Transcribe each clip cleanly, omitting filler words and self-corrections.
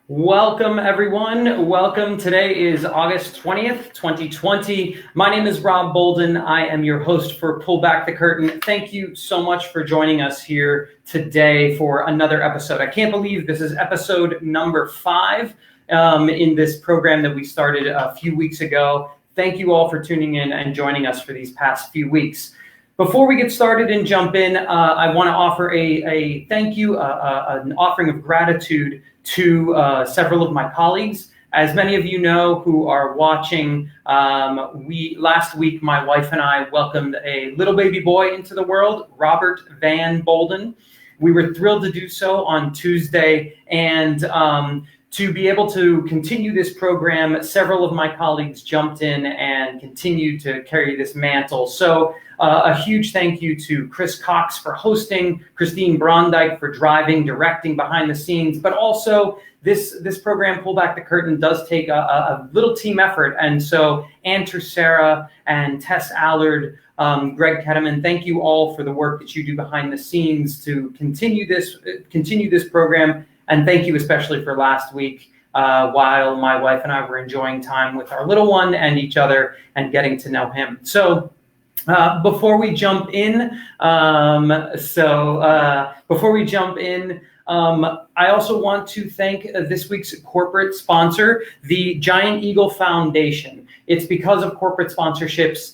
Welcome, everyone. Welcome. Today is August 20th, 2020. My name is Rob Boldin. I am your host for Pull Back the Curtain. Thank you so much for joining us here today for another episode. I can't believe this is episode number 5 in this program that we started a few weeks ago. Thank you all for tuning in and joining us for these past few weeks. Before we get started and jump in, I want to offer a thank you, an offering of gratitude to several of my colleagues. As many of you know who are watching, last week my wife and I welcomed a little baby boy into the world, Robert Van Boldin. We were thrilled to do so on Tuesday, and to be able to continue this program, several of my colleagues jumped in and continued to carry this mantle. So a huge thank you to Chris Cox for hosting, Christine Brondike for driving, directing behind the scenes, but also this program, Pull Back the Curtain, does take a little team effort. And so Anter Sarah and Tess Allard, Greg Ketteman, thank you all for the work that you do behind the scenes to continue this program. And thank you especially for last week, while my wife and I were enjoying time with our little one and each other and getting to know him. So before we jump in, I also want to thank this week's corporate sponsor, the Giant Eagle Foundation. It's because of corporate sponsorships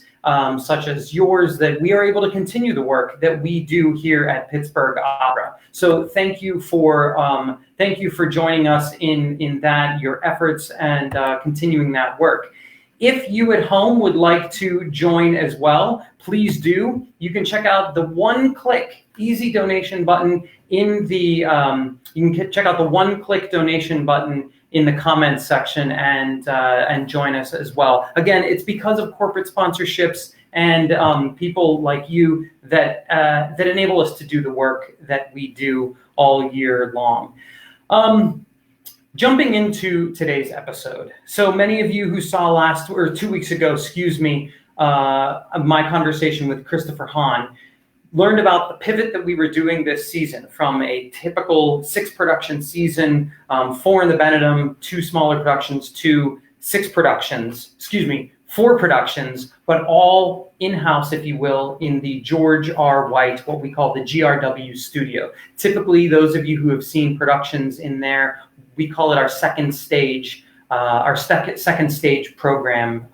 such as yours that we are able to continue the work that we do here at Pittsburgh Opera. So thank you for joining us in that, your efforts, and continuing that work. If you at home would like to join as well, please do. You can check out the one-click easy donation button in the check out the one-click donation button in the comments section and join us as well. Again, it's because of corporate sponsorships and people like you that enable us to do the work that we do all year long. Jumping into today's episode. So many of you who saw 2 weeks ago, my conversation with Christopher Hahn, learned about the pivot that we were doing this season from a typical 6-production season, 4 in the Benedum, 2 smaller productions, to 4 productions, but all in-house, if you will, in the George R. White, what we call the GRW studio. Typically, those of you who have seen productions in there, we call it our second stage program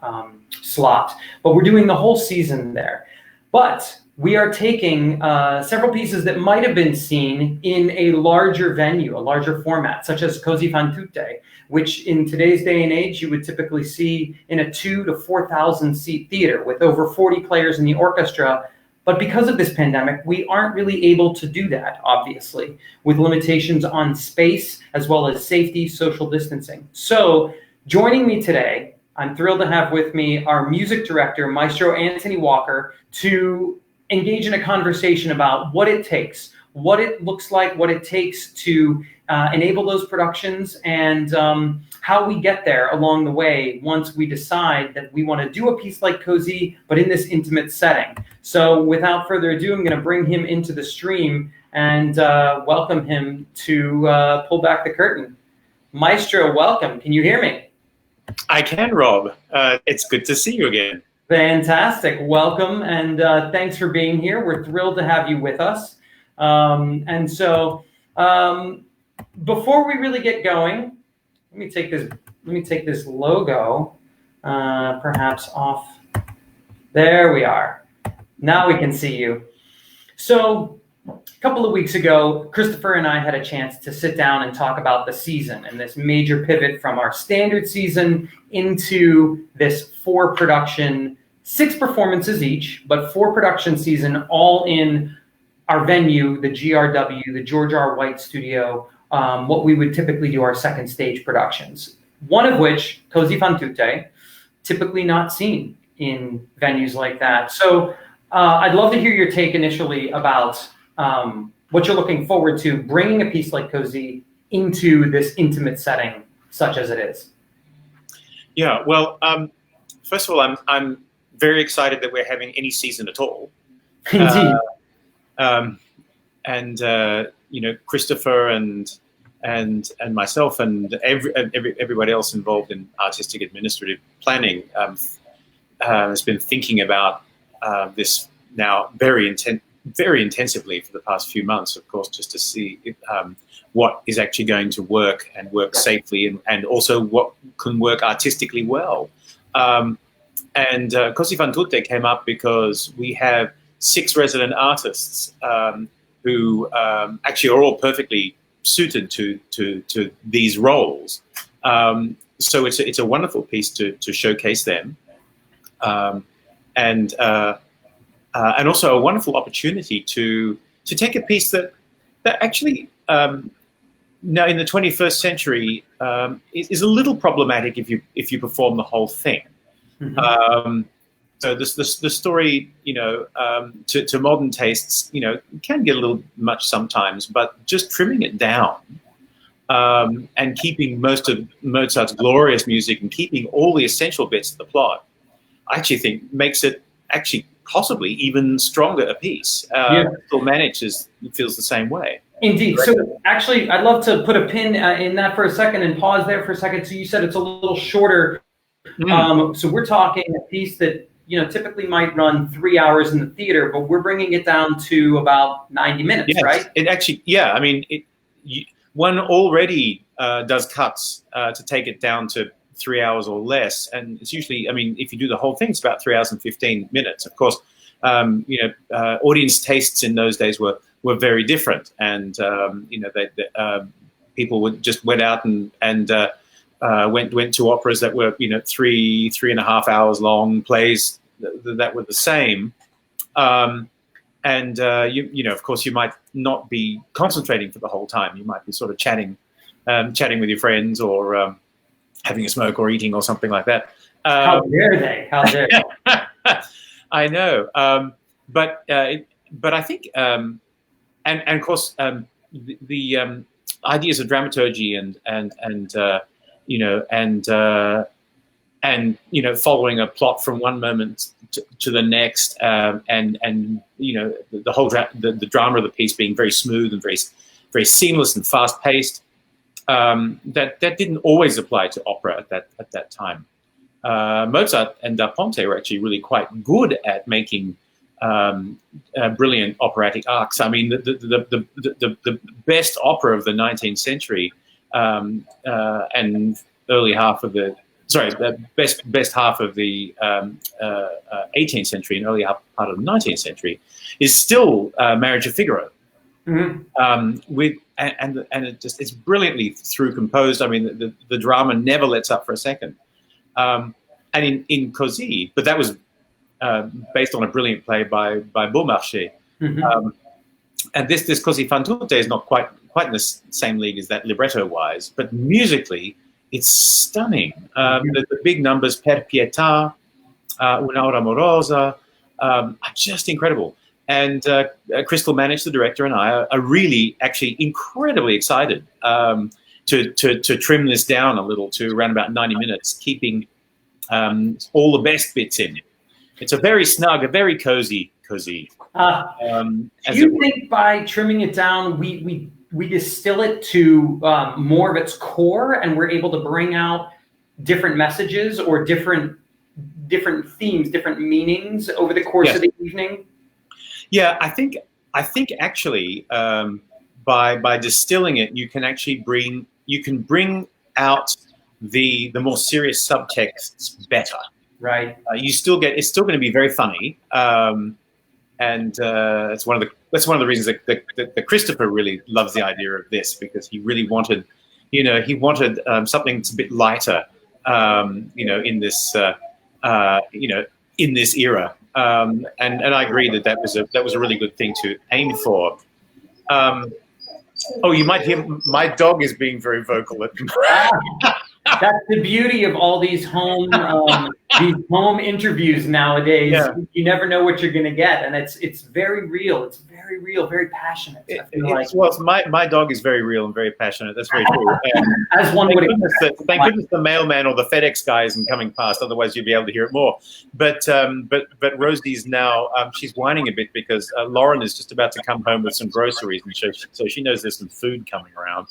slot. But we're doing the whole season there. But we are taking several pieces that might have been seen in a larger venue, a larger format, such as Così fan tutte, which in today's day and age you would typically see in a 2,000 to 4,000 seat theater with over 40 players in the orchestra. But because of this pandemic, we aren't really able to do that, obviously, with limitations on space as well as safety, social distancing. So joining me today, I'm thrilled to have with me our music director, Maestro Antony Walker, to engage in a conversation about what it takes, what it looks like, what it takes to enable those productions, and how we get there along the way once we decide that we want to do a piece like Così, but in this intimate setting. So without further ado, I'm going to bring him into the stream and welcome him to Pull Back the Curtain. Maestro, welcome. Can you hear me? I can, Rob. It's good to see you again. Fantastic. Welcome, and thanks for being here. We're thrilled to have you with us. And so before we really get going, let me take this logo perhaps off. There we are. Now we can see you. So a couple of weeks ago, Christopher and I had a chance to sit down and talk about the season and this major pivot from our standard season into this 4-production, 6 performances each, but 4-production season, all in our venue, the GRW, the George R. White Studio, what we would typically do our second stage productions. One of which, Così fan tutte, typically not seen in venues like that. So I'd love to hear your take initially about what you're looking forward to bringing a piece like Così into this intimate setting, such as it is. Yeah, well, first of all, I'm very excited that we're having any season at all. Indeed. And Christopher and myself and everybody else involved in artistic administrative planning has been thinking about this now very intensively for the past few months, of course, just to see what is actually going to work and work safely, and also what can work artistically well. And Così fan tutte came up because we have 6 resident artists who actually are all perfectly suited to these roles. So it's a wonderful piece to showcase them, and also a wonderful opportunity to take a piece that actually now in the 21st century is a little problematic if you perform the whole thing. Mm-hmm. So the story, to modern tastes, can get a little much sometimes, but just trimming it down and keeping most of Mozart's glorious music and keeping all the essential bits of the plot, I actually think makes it actually possibly even stronger a piece. Still feels the same way. Indeed. So actually, I'd love to put a pin in that for a second and pause there for a second. So you said it's a little shorter. So we're talking a piece that typically might run 3 hours in the theater, but we're bringing it down to about 90 minutes, yes, right? It actually, I mean, one already does cuts to take it down to 3 hours or less, and it's usually, I mean, if you do the whole thing, it's about 3 hours and 15 minutes. Of course, audience tastes in those days were very different, and people just went out and went to operas that were 3.5 hours long, plays that were the same, and of course you might not be concentrating for the whole time. You might be sort of chatting with your friends, or having a smoke or eating or something like that. How dare they? How dare they? I know, but I think, and of course, the ideas of dramaturgy and following a plot from one moment to the next, and the whole the drama of the piece being very smooth and very seamless and fast paced. That didn't always apply to opera at that time. Mozart and Da Ponte were actually really quite good at making brilliant operatic arcs. I mean, the best opera of the 19th century and early half of the best half of the 18th century and early part of the 19th century is still Marriage of Figaro. Mm-hmm. It's brilliantly through composed. I mean, the drama never lets up for a second. And in Così, but that was based on a brilliant play by Beaumarchais. Mm-hmm. And this Così fan tutte is not quite in the same league as that libretto-wise, but musically, it's stunning. The big numbers, Per Pietà, Un'aura amorosa, are just incredible. And Crystal Manich, the director, and I are really actually incredibly excited to trim this down a little to around about 90 minutes, keeping all the best bits in. It's a very snug, a very cozy. Do you think by trimming it down, we distill it to more of its core, and we're able to bring out different messages or different themes, different meanings over the course of the evening? Yeah, I think actually by distilling it, you can actually bring out the more serious subtexts better. Right. It's still going to be very funny, and that's one of the reasons that Christopher really loves the idea of this, because he really wanted, something that's a bit lighter, in this era. And I agree that was a really good thing to aim for. You might hear my dog is being very vocal at the moment. That's the beauty of all these home interviews nowadays. Yeah. You never know what you're going to get, and it's very real. It's very real, very passionate. I feel like. Well, my dog is very real and very passionate. That's very true. As one would expect. Thank goodness the mailman or the FedEx guy isn't coming past. Otherwise, you'd be able to hear it more. But Rosie's now she's whining a bit because Lauren is just about to come home with some groceries, and so she knows there's some food coming around.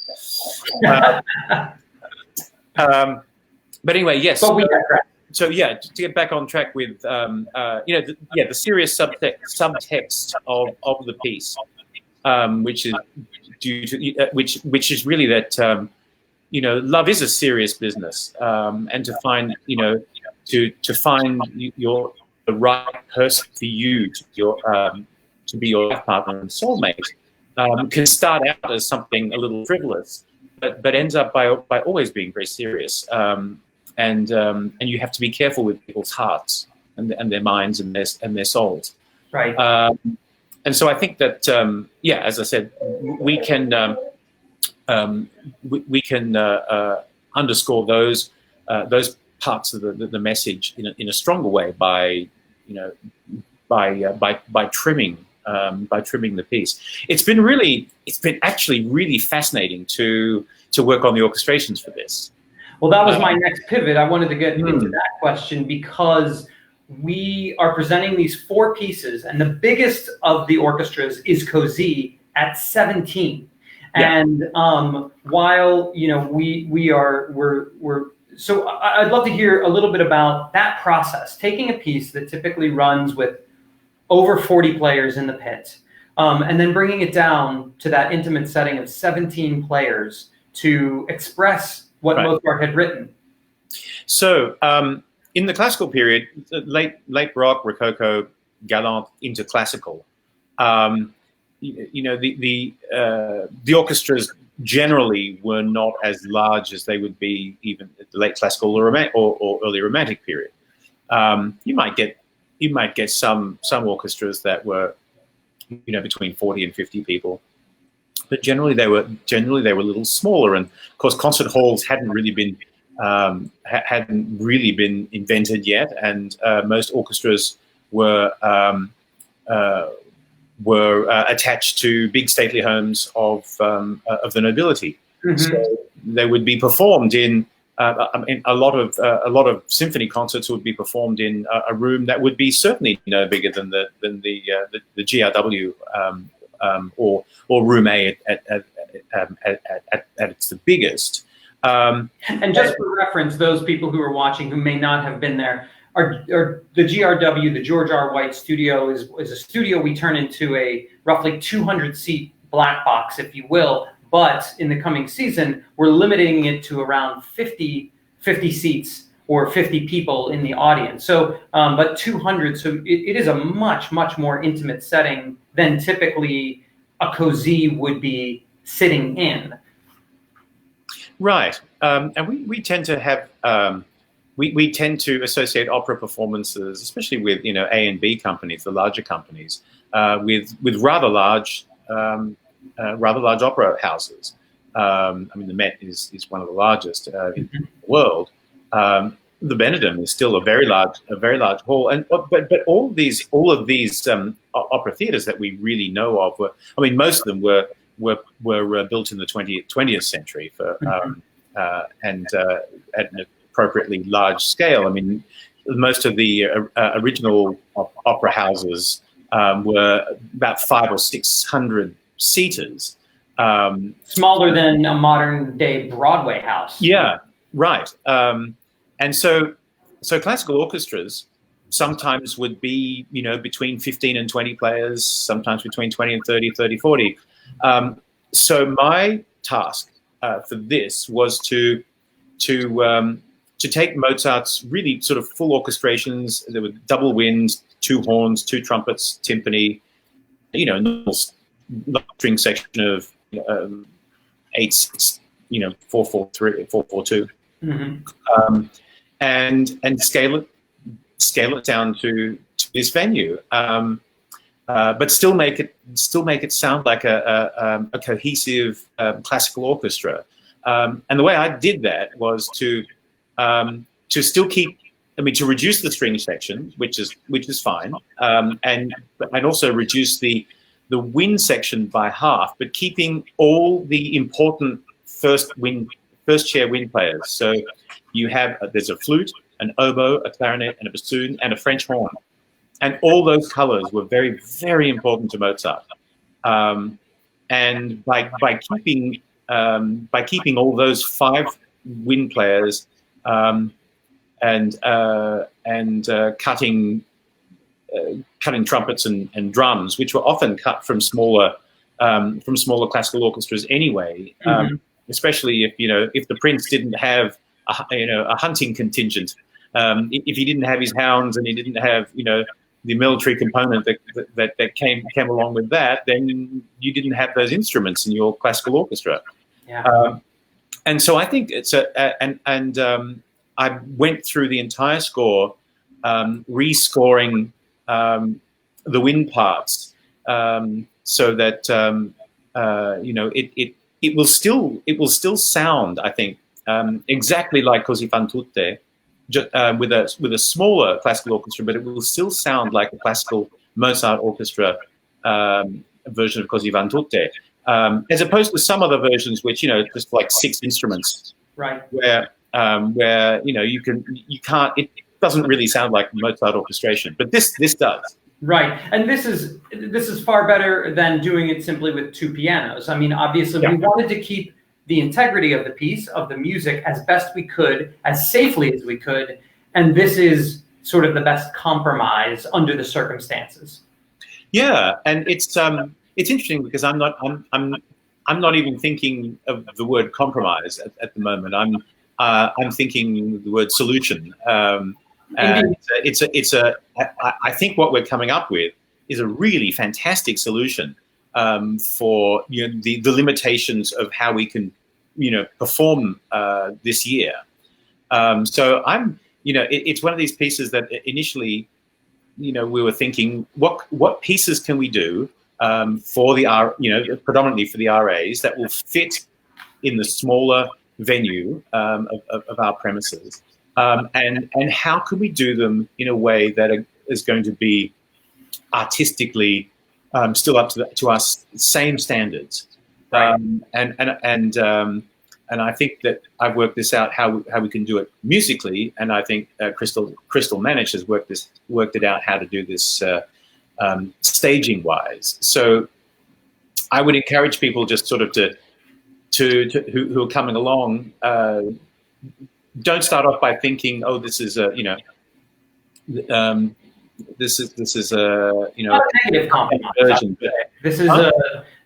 But anyway, yes. But so yeah, to get back on track with the serious subtext of the piece, which is due to which is really that love is a serious business, and to find to find the right person for you to be your life partner and soulmate can start out as something a little frivolous, but ends up by always being very serious. And you have to be careful with people's hearts and their minds and their souls. Right. And so I think that as I said, we can underscore those parts of the message in a stronger way by trimming the piece. It's been actually really fascinating to work on the orchestrations for this. Well, that was my next pivot. I wanted to get into that question because we are presenting these 4 pieces, and the biggest of the orchestras is Cozy at 17. Yeah. And while so I'd love to hear a little bit about that process, taking a piece that typically runs with over 40 players in the pit, and then bringing it down to that intimate setting of 17 players to express what Mozart had written. So in the classical period, late Baroque, Rococo, Galant into classical, the orchestras generally were not as large as they would be even at the late classical or early Romantic period. You might get some orchestras that were between 40 and 50 people. But generally they were a little smaller, and of course concert halls hadn't really been invented yet, and most orchestras were attached to big stately homes of the nobility. Mm-hmm. So they would be performed in a lot of symphony concerts would be performed in a room that would be certainly no bigger than the GRW. Or room A at its the biggest. And just for reference, those people who are watching who may not have been there, are the GRW, the George R. White studio, is a studio we turn into a roughly 200-seat black box, if you will. But in the coming season, we're limiting it to around 50 seats or 50 people in the audience. So, but 200, so it is a much, much more intimate setting than typically a Cozy would be sitting in. Right, and we tend to have we tend to associate opera performances, especially with A and B companies, the larger companies, with rather large opera houses. I mean, the Met is one of the largest in the world. The Benedum is still a very large hall, but all of these opera theaters that we really know of most of them were built in the 20th century and at an appropriately large scale. I mean, most of the original opera houses were about 500 or 600 seaters, smaller than a modern day Broadway house. Yeah, right. And so classical orchestras sometimes would be, between 15 and 20 players, sometimes between 20 and 30, 40. So my task for this was to take Mozart's really sort of full orchestrations. There were double winds, 2 horns, 2 trumpets, timpani, normal string section of 8/6, 4/4/3, 4/4/2. Mm-hmm. And scale it down to this venue, but still make it sound like a cohesive classical orchestra. And the way I did that was to still keep, to reduce the string section, which is fine, and also reduce the wind section by half, but keeping all the important first chair wind players. So there's a flute, an oboe, a clarinet, and a bassoon, and a French horn, and all those colors were very, very important to Mozart. And by keeping all those 5 wind players and cutting trumpets and drums, which were often cut from smaller classical orchestras anyway. Especially if the prince didn't have a hunting contingent, if he didn't have his hounds and he didn't have the military component that came along with that, then you didn't have those instruments in your classical orchestra. Yeah. And so I think it's I went through the entire score, rescoring the wind parts, so that it will still sound, I think, exactly like Così fan tutte, with a smaller classical orchestra, but it will still sound like a classical Mozart orchestra version of Così fan tutte, as opposed to some other versions which just like 6 instruments, right? Where you can't. It doesn't really sound like Mozart orchestration, but this does. Right, and this is far better than doing it simply with 2 pianos. I mean, obviously, we wanted to keep the integrity of the piece, of the music, as best we could, as safely as we could, and this is sort of the best compromise under the circumstances. Yeah, and it's interesting because I'm not even thinking of the word compromise at the moment. I'm thinking the word solution. And I think what we're coming up with is a really fantastic solution for the limitations of how we can perform this year. So it's one of these pieces that initially we were thinking what pieces can we do for the predominantly for the RAs that will fit in the smaller venue of our premises. And how can we do them in a way that is going to be artistically still up to our same standards? Right. And I think that I've worked this out how we can do it musically, and I think Crystal Manage has worked it out how to do this staging wise. So I would encourage people just sort of to who are coming along. Don't start off by thinking, oh, this is a this is a not a negative compromise. Version, this is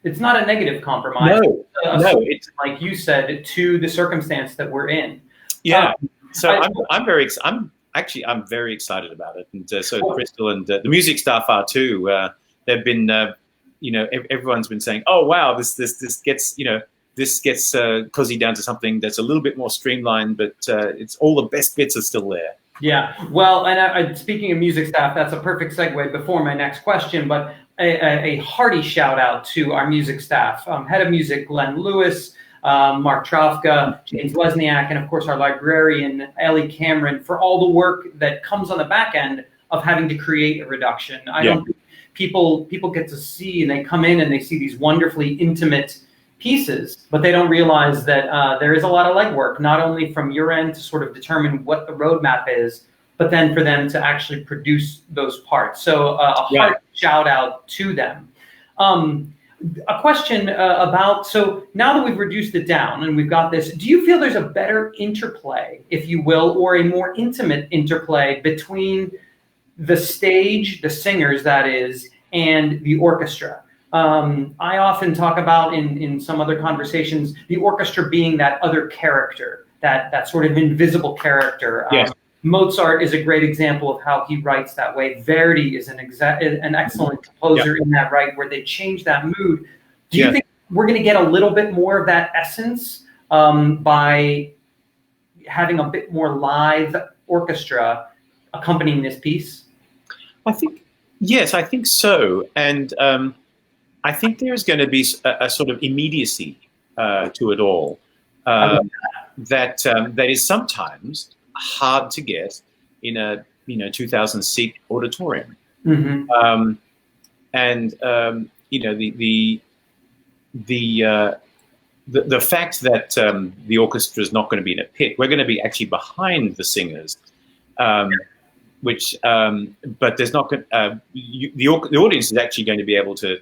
it's not a negative compromise. No, it's like you said, to the circumstance that we're in. Yeah. So I'm very excited about it, and so Crystal and the music staff are too. They've been everyone's been saying, oh wow, this gets this gets Così down to something that's a little bit more streamlined, but it's all the best bits are still there. Yeah, well, and speaking of music staff, that's a perfect segue before my next question, but a hearty shout out to our music staff, head of music Glenn Lewis, Mark Trofka, James Lesniak, and of course our librarian Ellie Cameron for all the work that comes on the back end of having to create a reduction. I don't think people get to see, and they come in and they see these wonderfully intimate pieces, but they don't realize that there is a lot of legwork, not only from your end to sort of determine what the roadmap is, but then for them to actually produce those parts. So a heart shout out to them. A question about, so now that we've reduced it down and we've got this, do you feel there's a better interplay, if you will, or a more intimate interplay between the stage, the singers that is, and the orchestra? I often talk about in some other conversations, the orchestra being that other character, that sort of invisible character. Yes. Mozart is a great example of how he writes that way. Verdi is an excellent composer in that right, where they change that mood. Do you think we're going to get a little bit more of that essence by having a bit more live orchestra accompanying this piece? I think so. And I think there's going to be a sort of immediacy to it all. that is sometimes hard to get in a 2,000 seat auditorium. Mm-hmm. The fact that the orchestra is not going to be in a pit, we're going to be actually behind the singers, but there's not going. The audience is actually going to be able to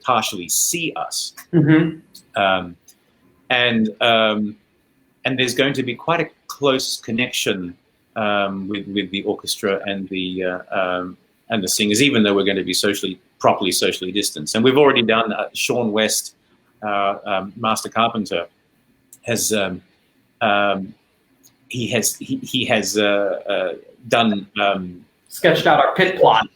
partially see us, Mm-hmm. and there's going to be quite a close connection with the orchestra and the singers, even though we're going to be properly socially distanced. And we've already done Sean West. Master Carpenter has he has done sketched out our pit plot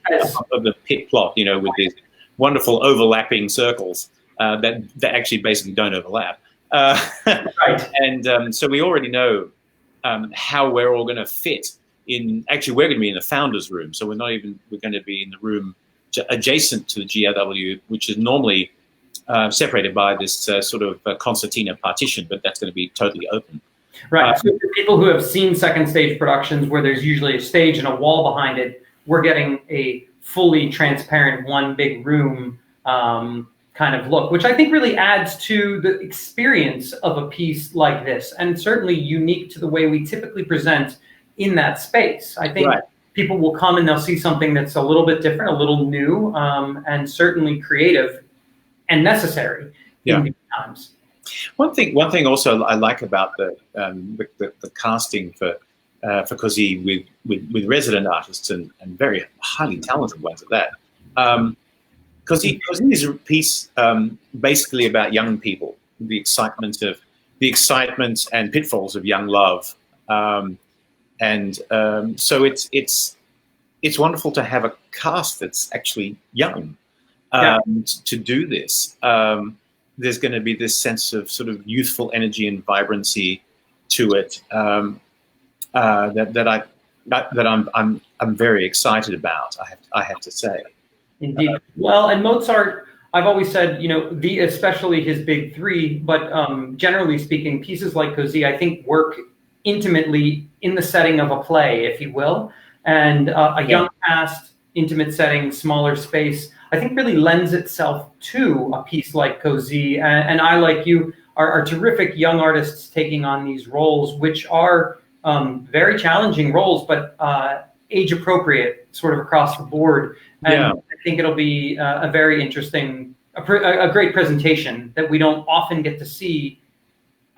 of the pit plot, with these wonderful overlapping circles that actually basically don't overlap. Right. And so we already know how we're all going to fit in. Actually, we're going to be in the founders' room, so we're going to be in the room adjacent to the GRW, which is normally separated by this sort of concertina partition, but that's going to be totally open. Right. So for people who have seen second stage productions where there's usually a stage and a wall behind it, we're getting a fully transparent one big room kind of look, which I think really adds to the experience of a piece like this, and certainly unique to the way we typically present in that space. I think people will come and they'll see something that's a little bit different, a little new, and certainly creative and necessary in these times. One thing also I like about the casting for Così with resident artists and very highly talented ones at that. Così is a piece basically about young people, the excitement and pitfalls of young love, so it's wonderful to have a cast that's actually young. To do this, there's going to be this sense of sort of youthful energy and vibrancy to it that I'm very excited about. I have to say. Indeed. Well, and Mozart, I've always said, especially his big three, but generally speaking, pieces like Così, I think, work intimately in the setting of a play, if you will, and a young cast, intimate setting, smaller space, I think really lends itself to a piece like Così. And I, like you, are terrific young artists taking on these roles, which are very challenging roles, but age appropriate sort of across the board. And I think it'll be a very interesting, a great presentation that we don't often get to see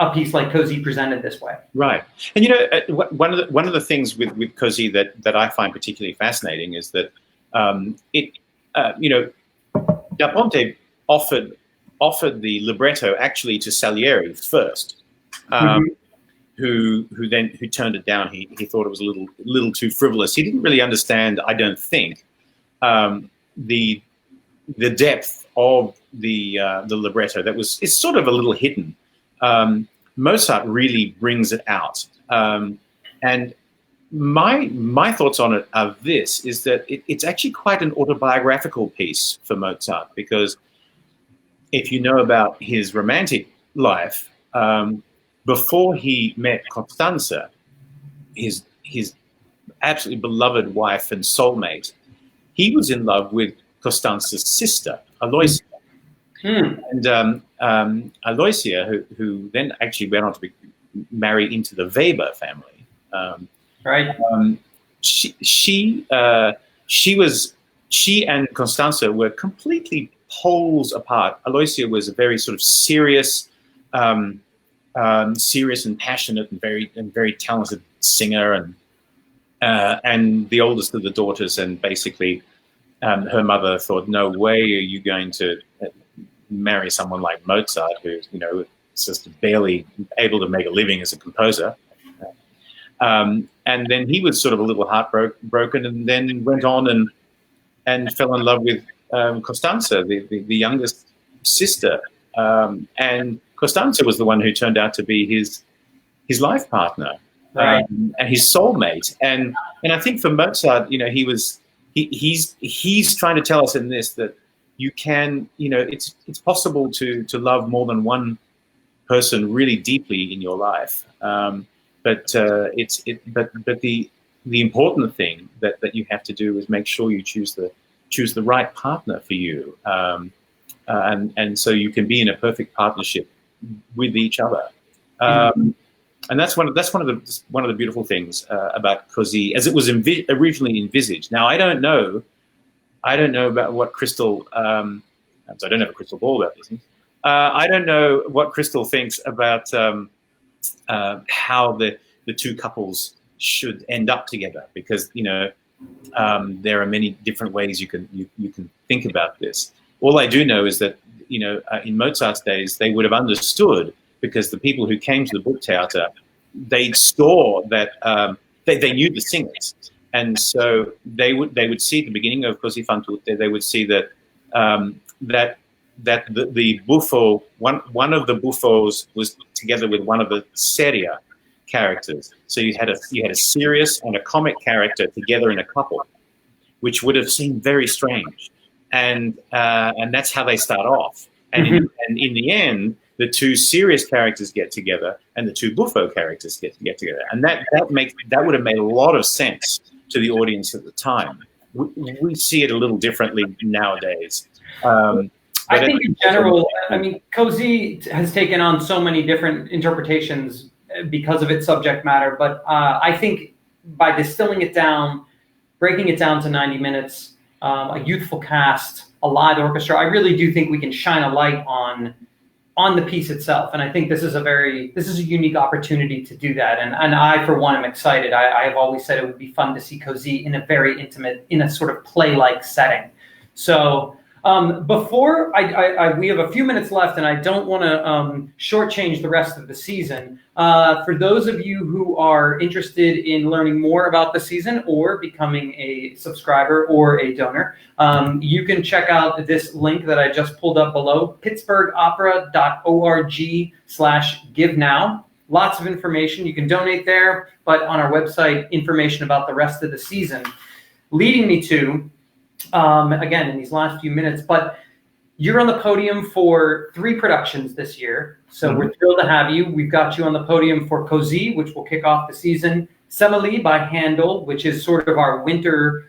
a piece like Così presented this way. Right. And one of the things with Così that I find particularly fascinating is that Da Ponte offered the libretto actually to Salieri first, who turned it down. He thought it was a little too frivolous. He didn't really understand, I don't think, the depth of the libretto. It's sort of a little hidden. Mozart really brings it out, and my thoughts on it are this: is that it's actually quite an autobiographical piece for Mozart, because if you know about his romantic life, before he met Costanza, his absolutely beloved wife and soulmate, he was in love with Costanza's sister, Aloysia. And Aloysia, who then actually went on to be married into the Weber family. She and Costanza were completely poles apart. Aloysia was a very sort of serious and passionate and very talented singer, and the oldest of the daughters. And basically, her mother thought, "No way are you going to marry someone like Mozart, who's just barely able to make a living as a composer." And then he was sort of a little heartbroken, and then went on and fell in love with Costanza, the youngest sister. And Costanza was the one who turned out to be his life partner, and his soulmate. And I think for Mozart, he's trying to tell us in this that you can, it's possible to love more than one person really deeply in your life. But the important thing that you have to do is make sure you choose the right partner for you, and so you can be in a perfect partnership with each other. And that's one of the beautiful things about Così, as it was originally envisaged. Now I don't know about what Crystal. So I don't have a crystal ball about these things. I don't know what Crystal thinks about how the two couples should end up together, because there are many different ways you can think about this. All I do know is that in Mozart's days they would have understood, because the people who came to the Burgtheater, they saw that they knew the singers, and so they would see at the beginning of Così fan tutte, they would see that that the buffo, one of the buffos was together with one of the seria characters. So you had a serious and a comic character together in a couple, which would have seemed very strange, and that's how they start off. And in the end, the two serious characters get together, and the two buffo characters get together, and that would have made a lot of sense to the audience at the time. We see it a little differently nowadays. I think in general, I mean, Così has taken on so many different interpretations because of its subject matter, but I think by distilling it down, breaking it down to 90 minutes, a youthful cast, a live orchestra, I really do think we can shine a light on the piece itself. And I think this is a unique opportunity to do that. And I, for one, am excited. I have always said it would be fun to see Così in a very intimate, in a sort of play-like setting. So before we have a few minutes left, and I don't want to shortchange the rest of the season. For those of you who are interested in learning more about the season or becoming a subscriber or a donor, you can check out this link that I just pulled up below, pittsburghopera.org/give now. Lots of information. You can donate there, but on our website, information about the rest of the season. Leading me to, again, in these last few minutes, but you're on the podium for 3 productions this year, so we're thrilled to have you. We've got you on the podium for Così, which will kick off the season, Semele by Handel, which is sort of our winter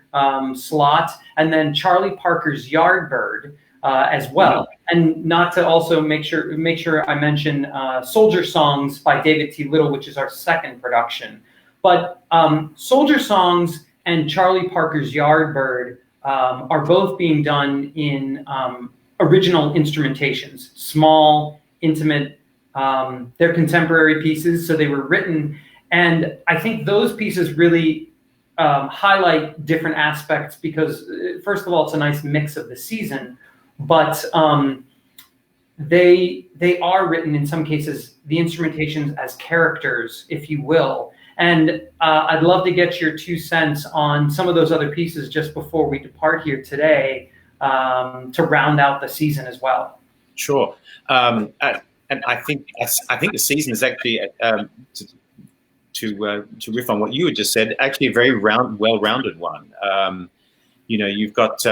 slot, and then Charlie Parker's Yardbird as well. And not to also make sure I mention Soldier Songs by David T. Little, which is our second production. But Soldier Songs and Charlie Parker's Yardbird are both being done in original instrumentations, small, intimate. They're contemporary pieces, so they were written. And I think those pieces really highlight different aspects because, first of all, it's a nice mix of the season, but they are written, in some cases, the instrumentations as characters, if you will. And I'd love to get your 2 cents on some of those other pieces just before we depart here today to round out the season as well. Sure. And I think the season is actually, to riff on what you had just said, actually a very well-rounded one. You've got,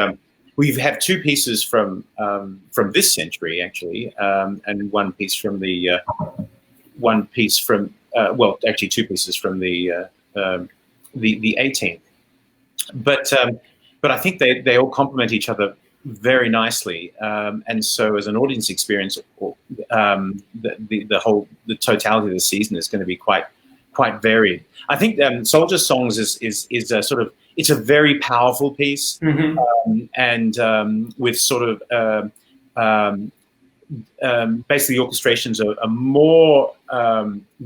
we have 2 pieces from this century, actually, and one piece from the, well, actually 2 pieces from the 18th, but I think they all complement each other very nicely, and so as an audience experience, the totality of the season is going to be quite varied. I think Soldier Songs is a sort of, it's a very powerful piece, and with sort of basically orchestrations are more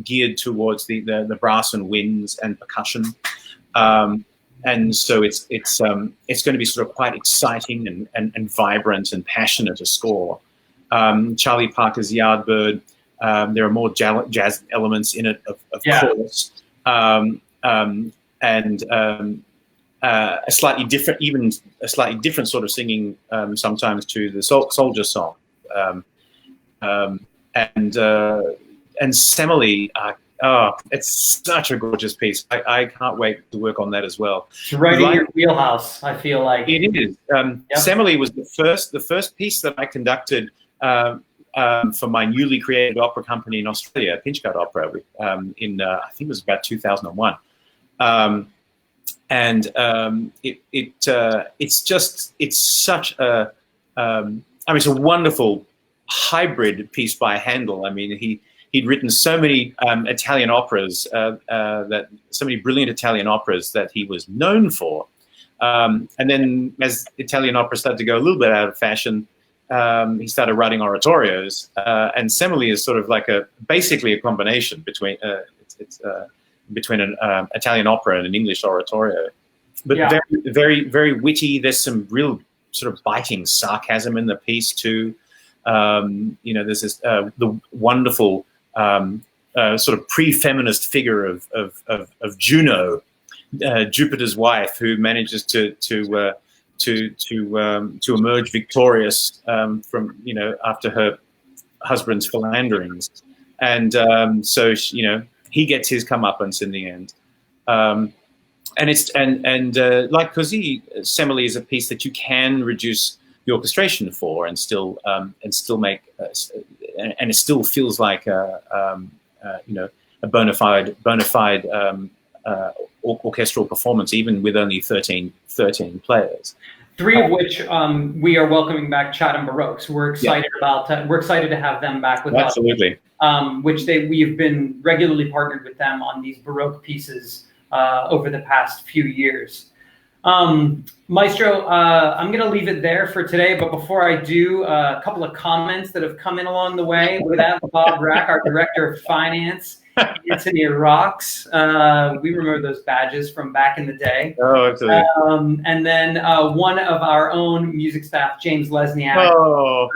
geared towards the brass and winds and percussion, and so it's going to be sort of quite exciting and vibrant and passionate a score. Charlie Parker's Yardbird, there are more jazz elements in it, of course, and a slightly different sort of singing sometimes to the Soldier Song. And Semele, it's such a gorgeous piece. I can't wait to work on that as well. It's right in your wheelhouse, I feel like. It is. Semele was the first piece that I conducted for my newly created opera company in Australia, Pinchgut Opera, in I think it was about 2001. It's such a it's a wonderful hybrid piece by Handel. I mean, he'd written so many Italian operas, so many brilliant Italian operas that he was known for. And then as Italian opera started to go a little bit out of fashion, he started writing oratorios. And Semele is sort of like basically a combination between an Italian opera and an English oratorio. But very, very, very witty. There's some real sort of biting sarcasm in the piece too. There's this the wonderful sort of pre-feminist figure of Juno, Jupiter's wife, who manages to emerge victorious from after her husband's philanderings, and so he gets his comeuppance in the end. Like Così, Semele is a piece that you can reduce the orchestration for and still make and it still feels like a bona fide orchestral performance, even with only 13 players. 3 of which we are welcoming back Chatham Baroques. We're excited about. We're excited to have them back with us. Absolutely. We've been regularly partnered with them on these Baroque pieces over the past few years. Maestro, I'm going to leave it there for today, but before I do, a couple of comments that have come in along the way. With that, Bob Rack, our Director of Finance, Antony rocks. We remember those badges from back in the day. Oh, absolutely. And then one of our own music staff, James Lesniak. Oh.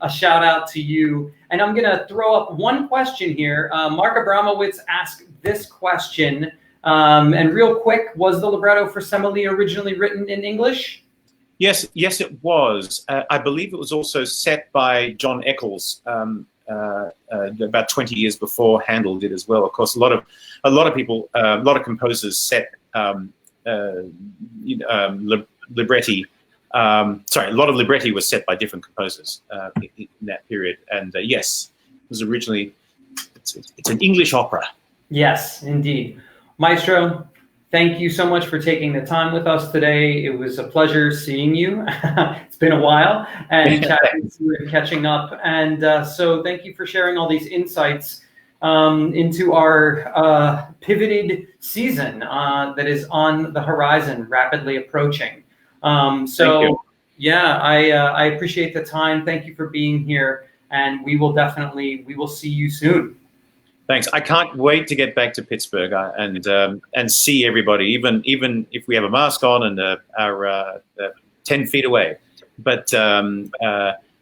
A shout out to you. And I'm going to throw up one question here. Mark Abramowitz asked this question. And real quick, was the libretto for Semele originally written in English? Yes, it was. I believe it was also set by John Eccles about 20 years before Handel did as well. Of course, a lot of people, a lot of composers set libretti. A lot of libretti was set by different composers in that period. And yes, it was originally. It's an English opera. Yes, indeed. Maestro, thank you so much for taking the time with us today. It was a pleasure seeing you. It's been a while, and chatting to you and catching up. And so thank you for sharing all these insights into our pivoted season that is on the horizon, rapidly approaching. I appreciate the time. Thank you for being here, and we will see you soon. Thanks. I can't wait to get back to Pittsburgh and see everybody, even if we have a mask on and are 10 feet away. But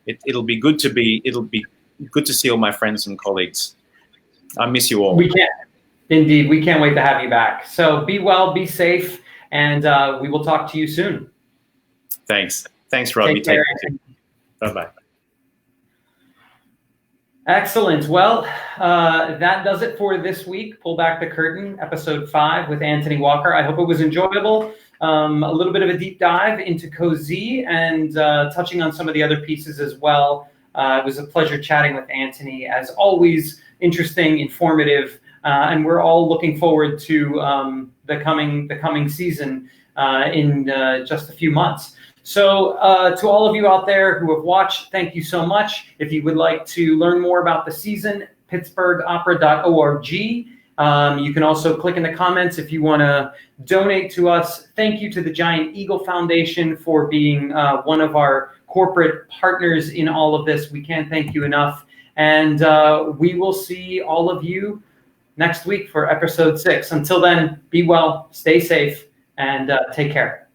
it'll be good to see all my friends and colleagues. I miss you all. We can't wait to have you back. So be well, be safe, and we will talk to you soon. Thanks, Rob. Take care. Bye-bye. Excellent. Well, that does it for this week. Pull Back the Curtain, episode 5 with Antony Walker. I hope it was enjoyable. A little bit of a deep dive into Così and touching on some of the other pieces as well. It was a pleasure chatting with Antony. As always, interesting, informative, and we're all looking forward to the coming season in just a few months. So to all of you out there who have watched, thank you so much. If you would like to learn more about the season, pittsburghopera.org. You can also click in the comments if you want to donate to us. Thank you to the Giant Eagle Foundation for being one of our corporate partners in all of this. We can't thank you enough. And we will see all of you next week for episode 6. Until then, be well, stay safe, and take care.